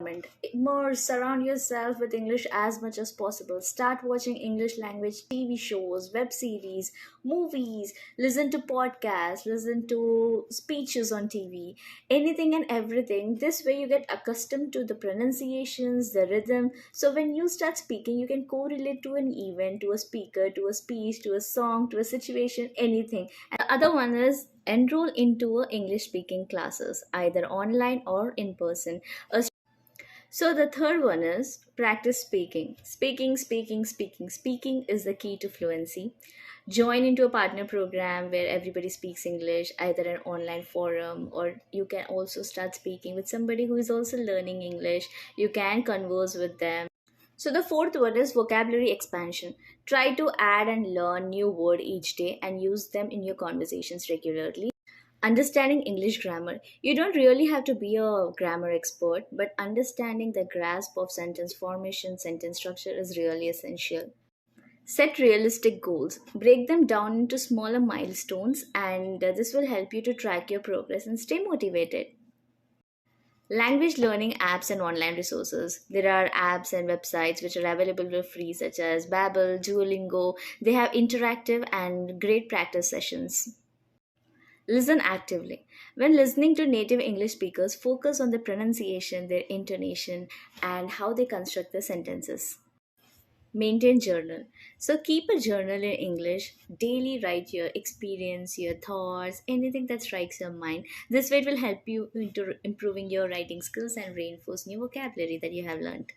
environment. Immerse, surround yourself with English as much as possible. Start watching English language TV shows, web series, movies, listen to podcasts, listen to speeches on TV, anything and everything. This way, you get accustomed to the pronunciations, the rhythm. So, when you start speaking, you can correlate to an event, to a speaker, to a speech, to a song, to a situation, anything. And the other one is enroll into a English speaking classes, either online or in person. So the third one is practice speaking. Speaking is the key to fluency. Join into a partner program where everybody speaks English, either an online forum, or you can also start speaking with somebody who is also learning English. You can converse with them. So the fourth one is vocabulary expansion. Try to add and learn new word each day and use them in your conversations regularly. Understanding English grammar. You don't really have to be a grammar expert, but understanding the grasp of sentence formation, sentence structure is really essential. Set realistic goals. Break them down into smaller milestones, and this will help you to track your progress and stay motivated. Language learning apps and online resources. There are apps and websites which are available for free, such as Babbel, Duolingo. They have interactive and great practice sessions. Listen actively. When listening to native English speakers, focus on the pronunciation, their intonation, and how they construct the sentences. Maintain journal. So keep a journal in English. Daily write your experience, your thoughts, anything that strikes your mind. This way it will help you into improving your writing skills and reinforce new vocabulary that you have learned.